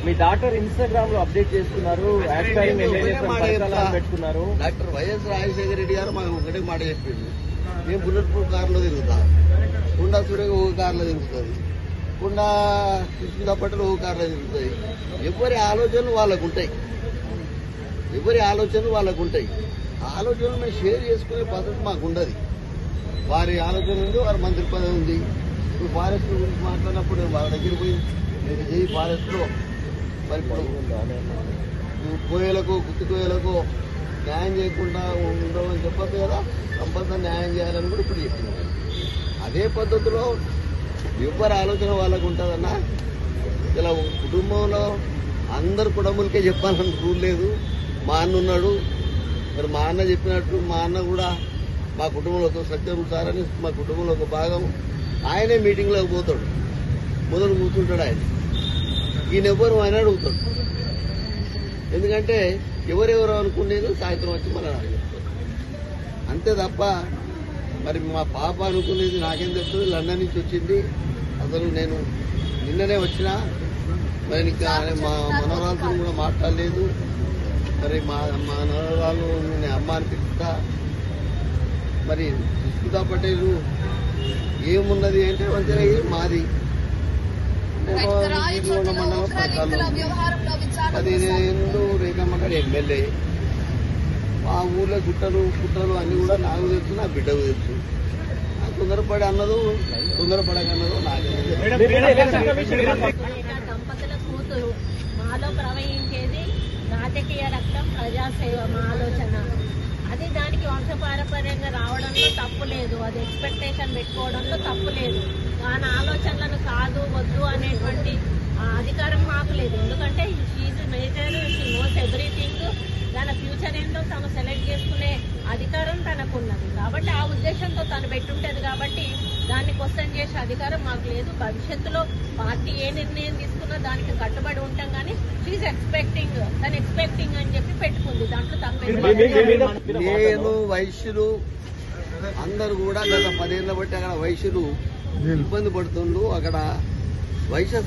మీ doctor Instagram లో update చేస్తున్నారు, పెట్టుకున్నారు. డాక్టర్ వైఎస్ రాజశేఖర రెడ్డి గారు మాకు ఒకటే మాట చెప్పింది, నేను బుల్లెట్ ప్రూఫ్ కారులో తిరుగుతా, కుండా సూర్యగా ఒక కారులో తిరుగుతుంది, కుండా కృష్ణ పట్టలు ఒక కారులో తిరుగుతాయి. ఎవరి ఆలోచనలు వాళ్ళకు ఉంటాయి, ఆలోచనలు మేము షేర్ చేసుకునే పద్ధతి మాకు ఉండదు. వారి ఆలోచన ఉంది, వారి మంత్రి పదవి ఉంది. ఇప్పుడు ఫారెస్ట్ గురించి మాట్లాడినప్పుడు వాళ్ళ దగ్గర పోయి మీరు చేయి ఫారెస్ట్లో మరి కోయలకు గుత్తి కోయలకు న్యాయం చేయకుండా ఉండమని చెప్పదు కదా, కంపల్సరీ న్యాయం చేయాలని కూడా ఇప్పుడు చెప్తున్నాను. అదే పద్ధతిలో ఎవరి ఆలోచన వాళ్ళకు ఉంటుందన్నా. ఇలా కుటుంబంలో అందరు కుటుంబాలకే చెప్పాలని రూల్ లేదు. మా అన్న ఉన్నాడు, మరి మా అన్న చెప్పినట్టు మా అన్న కూడా మా కుటుంబంలో ఒక సత్యం సారని మా కుటుంబంలో ఒక భాగం. ఆయనే మీటింగ్లోకి పోతాడు, మొదలు కూర్చుంటాడు. ఈయన ఎవరు ఆయన అడుగుతాడు. ఎందుకంటే ఎవరెవరు అనుకునేది సాయంత్రం వచ్చి మన చెప్తారు అంతే తప్ప మరి మా పాప అనుకునేది నాకేం తెలుస్తుంది. లండన్ నుంచి వచ్చింది, అసలు నేను నిన్ననే వచ్చినా, మరి ఇంకా మా మనవరాలతో కూడా మాట్లాడలేదు. మరి మా మనవరాలు నేను అమ్మ అనిపిస్తా. మరి సుస్మితా పటేల్ ఏమున్నది అంటే మంచిగా మాది 15 రేఖమ్మగారు ఎమ్మెల్యే. ఆ ఊర్లో గుట్టలు అన్ని కూడా నాకు తెలుసు, నా బిడ్డకు తెలుసు. తొందరపడి అన్నదో తొందరపడకన్నదో నాకే. దంపతుల కూతురు మాలో ప్రవహించేది రాజకీయ రక్తం, ప్రజాసేవ మా ఆలోచన. అది దానికి వంశపారపర్యంగా రావడంలో తప్పు లేదు, అది ఎక్స్పెక్టేషన్ పెట్టుకోవడంలో తప్పు లేదు. దాని ఆలోచనలను కాదు వద్దు అనేటువంటి అధికారం మాకు లేదు. ఎందుకంటే she's major, she knows everything. దాని ఫ్యూచర్ ఏంటో తను సెలెక్ట్ చేసుకునే అధికారం తనకున్నది. కాబట్టి ఆ ఉద్దేశంతో తను పెట్టుంటది. కాబట్టి దాన్ని క్వశ్చన్ చేసే అధికారం మాకు లేదు. భవిష్యత్తులో పార్టీ ఏ నిర్ణయం తీసుకున్నా దానికి కట్టుబడి ఉంటాం. కానీ షీఈ్ ఎక్స్పెక్టింగ్ అని చెప్పి పెట్టుకుంది. దాంట్లో తప్ప నేను వైశ్యులు అందరూ కూడా గత 10 ఏళ్ల బట్టి అక్కడ వైశ్యులు ఇబ్బంది పడుతుండ్రు. అక్కడ వైశ్య